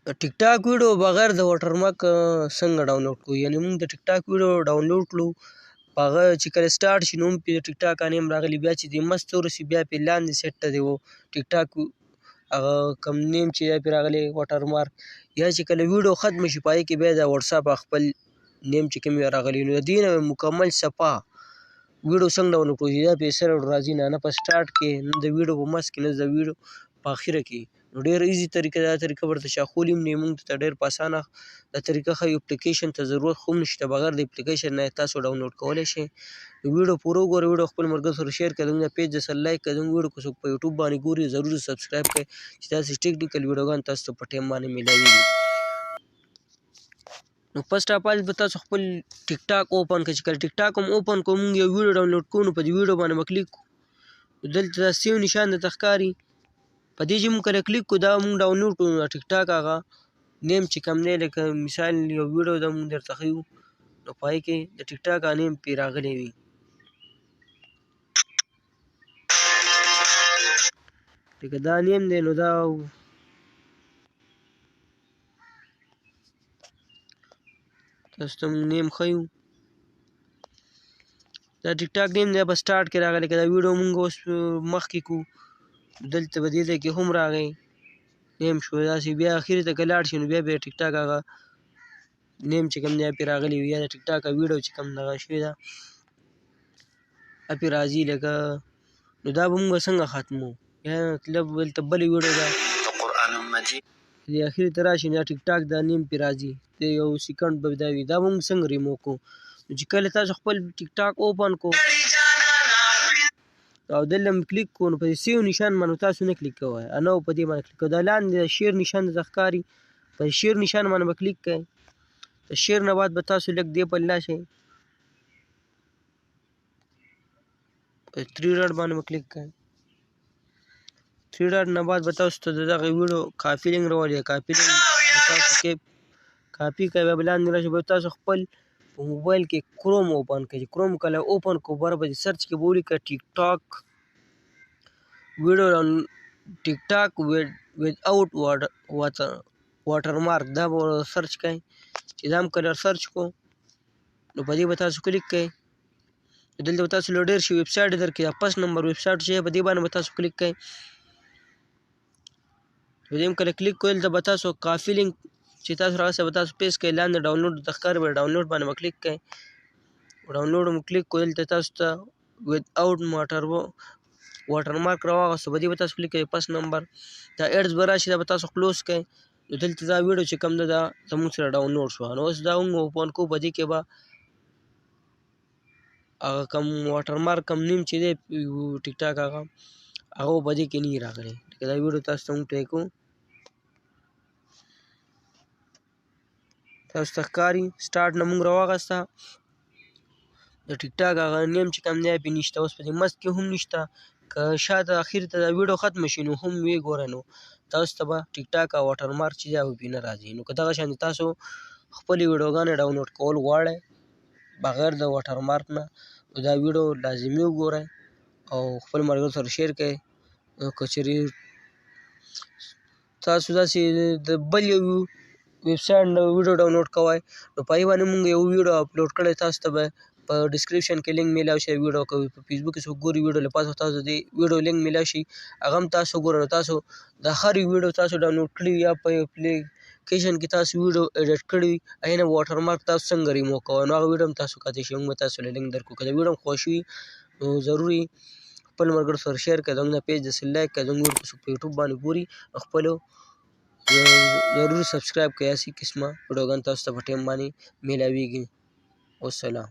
ټیک ټاک ویډیو بغیر د واټرمارک څنګه ډاونلوډ کړو؟ یعنې موږ د ټیک ټاک ویډیو ډاونلوډ کړو، په هغه چې کله سټارټ شي نو هم پرې د ټیک ټاک نیم راغلي، بیا چې دې مست ورسي بیا پرې لاندې سیټ ته دی ټیک ټاک هغه کوم نیم چې دی پرې راغلی واټرمارک، یا چې کله ویډیو ختمه شي په هغې کې بیا د وټساپ خپل نیم چې کوم وي راغلی، نو د دې نه مکمل صفحه ویډیو څنګه ډاونلوډ کړو چې دا پرې سره راځي نه په سټارټ کې، نه د ویډیو په منځ کې، نه د ویډیو په اخره کې. نو ډېر ایزي طریقه دا طریقه ورته چا ښولي هم نه موږ ته ډېر په اسانه دا طریقه ښایي. اپلیکیشن ته ضرورت خو هم نشته، بغیر د اپلیکیشن نه تاسو ډاونلوډ کولی شئ. ویډیو پوره وګورئ، ویډیو خپل ملګرو سره شیر کړئ، زموږ پیج سره لایک کړئ، زموږ ویډیو که څوک په یوټیوب باندې ګوري ضرور سبسکرایب کړئ چې داسې ټیکنیکل ویډیوګان تاسو ته په ټایم باندې میلاویږي. نو فرسټ اف آل به تاسو خپل ټیک ټاک اوپن کړئ. چې کله ټیک ټاک هم اوپن کړو موږ یو ویډیو ډاونلوډ کوو، نو په دې ویډیو باندې به کلیک کړو، دلته دا سیو نشان درته ښکاري، په دې چې موږ کله کلیک کړو دا موږ ډاونلوډ کړو ټیک ټاک هغه نیم چې کوم دی، لکه مثال یو ویډیو ده موږ درته ښیو، نو په هغې کې د ټیک ټاک نیم پرې راغلی وي. لکه دا نیم دی، نو دا تاسو ته موږ نیم ښیو، دا ټیک ټاک نیم دی په سټارټ کې راغلی. که دا ویډیو موږ اوس مخکې کړو دلته په دې ځای کې هم راغی نیم شو، داسې بیا اخرې ته که لاړ شي نو بیا به ټیک ټاک هغه نیم چې کوم دی پرې راغلی وي، یا د ټیک ټاک ویډیو چې کوم دغه شوې ده پرې راځي. لکه نو دا به موږ څنګه ختمو؟ یا مطلب دلته بلې ویډیو ده دې اخرې ته راشي دا ټیک ټاک دا نیم پرې راځي، د یو سیکنډ به دا وي، دا به موږ څنګه ریموو کړو؟ نو چې کله تاسو خپل ټیک ټاک اوپن کړو او دلته مو کلیک کړو، نو په دې سیو نشان باندې تاسو نه کلیک کوئ، نه په دې باندې کلیک کوئ، دا لاندې د شیر نشان درته ښکاري، په شیر نشان باندې به کلیک کوئ. د شیر نه بعد به تاسو لږ دې پلې راشئ، تھری ډاټ باندې به کلیک کوئ. تھری ډاټ نه بعد به تاسو ته د دغه ویډیو کاپي لینک راولي، کاپي لینک تاسو کې کاپي کوئ، بیا به لاندې راشئ، به تاسو خپل په موبایل کې کروم اوپن کړئ. چې کروم کله اوپن کړو بره به سرچ کې به ولیکئ ټیک ټاک ویډیو ټیک ټاک وداوټ واټرمارک، دا به سرچ کړئ. چې دا هم کله سرچ کړو نو په دې به تاسو کلیک کړئ، دلته به تاسو له ډېر شي ویب سایټ درکړي، دا فرست نمبر ویب سایټ چې په دې باندې به تاسو کلیک کړئ. په دې هم کله کلیک کړئ دلته به تاسو کافي لینک چې تاسو راغلی به تاسو پیسټ کړئ، لاندې ډاونلوډ درته ښکاري به ډاونلوډ باندې به کلیک کړئ. ډاونلوډ مو کلیک کړو دلته تاسو ته وداوټ واټرمارک راواغستو، په دې به تاسو کلیک کړئ. فرست نمبر دا ایډز به راشي، دا به تاسو کلوز کړئ. نو دلته دا ویډیو چې کوم ده دا زموږ سره ډاونلوډ شوه. نو اوس دا موږ اوپن کوو، په دې کې به هغه کوم واټرمارک کوم نیم چې دی ټیک ټاک هغه په دې کې نه وي راغلی. لکه دا ویډیو تاسو ته موږ پلی کوو، تاسو ته ښکاري سټارټ نه موږ راواغسته، د ټیک ټاک هغه نیم چې کوم دی پرې نشته، اوس په دې مست کې هم نشته. که شاته اخر ته دا ویډیو ختمه شي نو هم ویې ګورئ، نو تاسو ته به ټیک ټاک او واټرمارک چې دی هغه پرې نه راځي. نو که دغه شانې تاسو خپلې ویډیوګانې ډاونلوډ کول غواړئ بغیر د واټرمارک نه، نو دا ویډیو لازمي وګورئ او خپل ملګرو سره شیر کړئ. که چېرې تاسو داسې د بل یو ویب سایټ نه ویډیو ډاونلوډ کوئ نو په هغې باندې موږ یو ویډیو اپلوډ کړی، تاسو ته به په ډسکرپشن کې لینک میلاو شي. ویډیو که په فیسبوک کې څوک ګوري ویډیو له پاسه تاسو د ویډیو لینک میلاو شي، هغه هم تاسو ګورئ. نو تاسو د هر یو ویډیو تاسو ډاونلوډ کړي یا په اپلیکیشن کې تاسو ویډیو ایډیټ کړي وي هغې نه واټرمارک تاسو څنګه ریموو کوئ، نو هغه ویډیو هم تاسو کتلی شئ، موږ به تاسو له لینک درکړو. که د ویډیو هم خوښ وي نو ضروري خپل ملګرو سره شیر کړئ، زموږ پیج داسې لایک کړئ، زموږ ویډیو که څوک په یوټیوب باندې ګوري خپلو ضروري سبسکرایب کړئ، هسې قسمه ویډیوګان تاسو ته په ټایم باندې میلاویږي. والسلام.